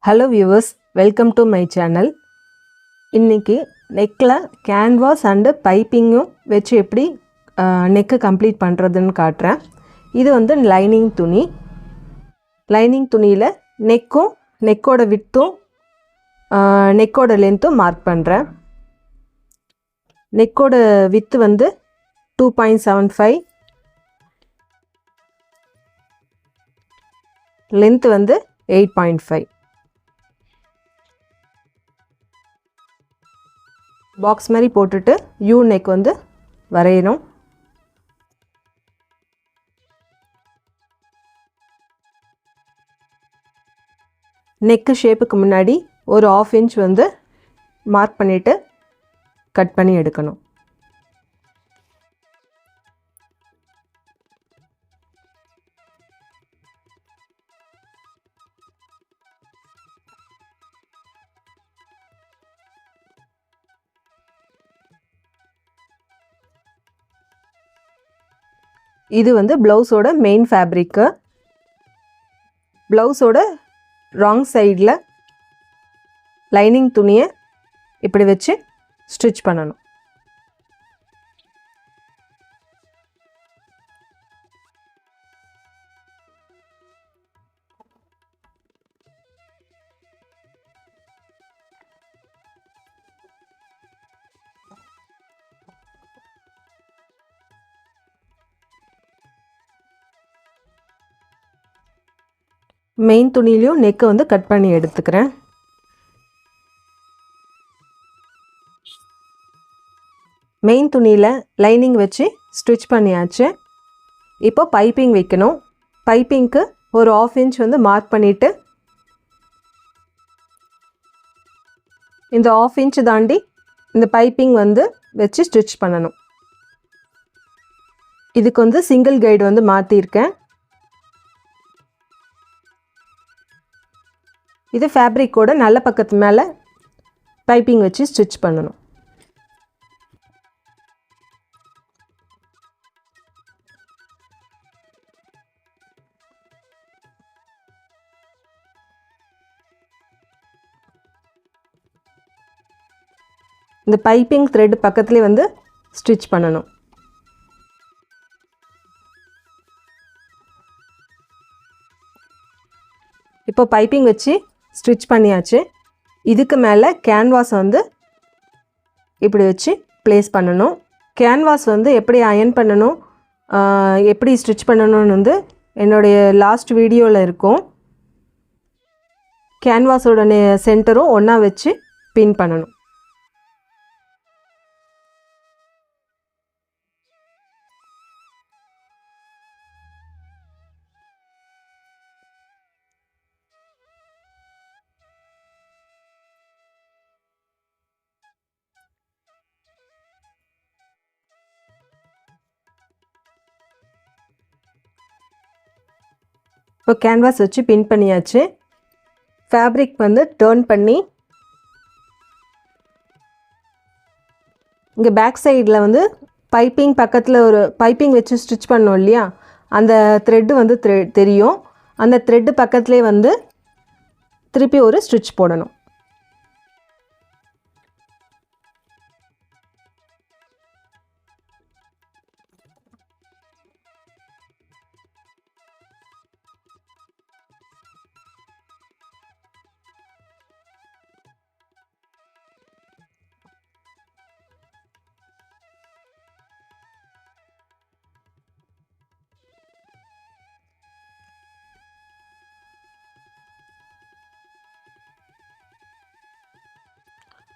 Hello viewers, welcome to my channel. இன்னைக்கு நெக்ல canvas and பைப்பிங்கும் வச்சு எப்படி நெக் கம்ப்ளீட் பண்றதுன்னு காட்டுறேன். இது வந்து லைனிங் துணி. லைனிங் துணியில நெக்கும் நெக்கோட விட்த்தும் நெக்கோட லென்த்தும் மார்க் பண்றேன். நெக்கோட விட்த் வந்து 2.75, லென்த் வந்து 8.5. பாக்ஸ் மாதிரி போட்டுட்டு யூ நெக் வந்து வரையணும். நெக் ஷேப்புக்கு முன்னாடி ஒரு 1/2 இன்ச் வந்து மார்க் பண்ணிட்டு கட் பண்ணி எடுக்கணும். இது வந்து ப்ளவுஸோட மெயின் ஃபேப்ரிக்கு. ப்ளவுஸோட ராங் சைடில் லைனிங் துணியை இப்படி வச்சு ஸ்டிச் பண்ணணும். மெயின் துணியிலையும் நெக்கை வந்து கட் பண்ணி எடுத்துக்கிறேன். மெயின் துணியில் லைனிங் வச்சு ஸ்டிச் பண்ணியாச்சு. இப்போ பைப்பிங் வைக்கணும். பைப்பிங்க்கு ஒரு 1/2 இன்ச் வந்து மார்க் பண்ணிவிட்டு இந்த 1/2 இன்ச் தாண்டி இந்த பைப்பிங் வந்து வச்சு ஸ்டிச் பண்ணணும். இதுக்கு வந்து சிங்கிள் கைடு வந்து மாற்றிருக்கேன். இது ஃபேப்ரிக்கோட நல்ல பக்கத்து மேலே பைப்பிங் வச்சு ஸ்டிச் பண்ணணும். இந்த பைப்பிங் த்ரெட் பக்கத்துலேயே வந்து ஸ்டிச் பண்ணணும். இப்போ பைப்பிங் வச்சு ஸ்டிச் பண்ணியாச்சு. இதுக்கு மேலே கேன்வாஸ் வந்து இப்படி வச்சு ப்ளேஸ் பண்ணணும். கேன்வாஸ் வந்து எப்படி அயர்ன் பண்ணணும், எப்படி ஸ்டிச் பண்ணணும்னு வந்து என்னுடைய லாஸ்ட் வீடியோவில் இருக்கும். கேன்வாஸோட சென்டரும் ஒன்றா வச்சு பின் பண்ணணும். இப்போ கேன்வாஸ் வச்சு பின் பண்ணியாச்சு. ஃபேப்ரிக் வந்து டர்ன் பண்ணி இங்கே பேக் சைடில் வந்து பைப்பிங் பக்கத்தில் ஒரு பைப்பிங் வச்சு ஸ்டிச் பண்ணோம் இல்லையா, அந்த த்ரெட்டு வந்து தெரியும். அந்த த்ரெட்டு பக்கத்துலேயே வந்து திருப்பி ஒரு ஸ்டிச் போடணும்.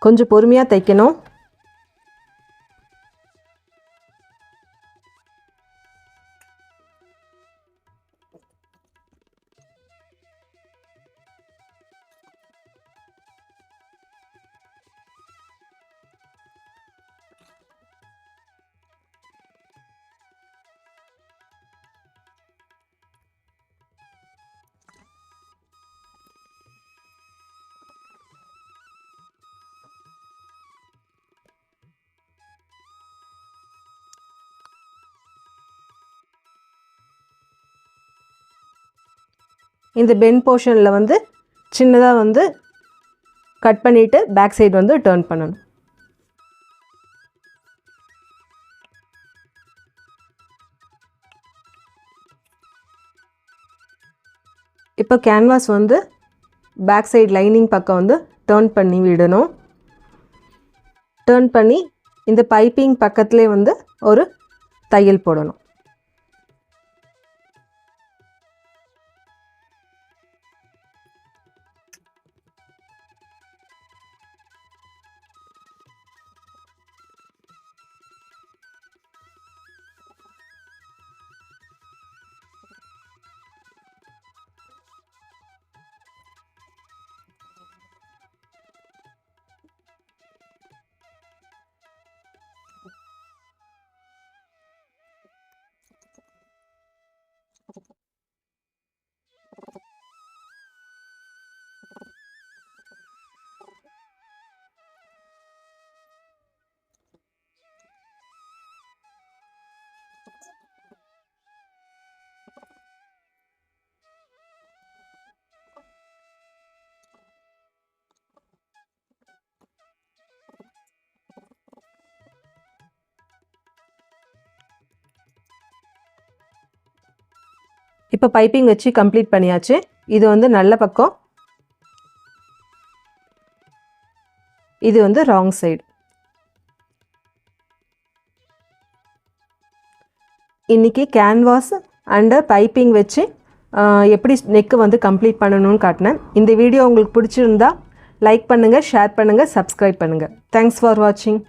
கொஞ்சம் பொறுமையாக தைக்கணும். இந்த பென் போர்ஷனில் வந்து சின்னதாக வந்து கட் பண்ணிவிட்டு பேக் சைடு வந்து டர்ன் பண்ணணும். இப்போ கேன்வாஸ் வந்து பேக் சைடு லைனிங் பக்கம் வந்து டர்ன் பண்ணி விடணும். டர்ன் பண்ணி இந்த பைப்பிங் பக்கத்துலேயே வந்து ஒரு தையல் போடணும். இப்போ பைப்பிங் வச்சு கம்ப்ளீட் பண்ணியாச்சு. இது வந்து நல்ல பக்கம், இது வந்து ராங் சைடு. இன்றைக்கி கேன்வாஸ் அண்டு பைப்பிங் வச்சு எப்படி நெக்கு வந்து கம்ப்ளீட் பண்ணணும்னு காட்டினேன். இந்த வீடியோ உங்களுக்கு பிடிச்சிருந்தா லைக் பண்ணுங்கள், ஷேர் பண்ணுங்கள், சப்ஸ்கிரைப் பண்ணுங்கள். தேங்க்ஸ் ஃபார் வாட்சிங்.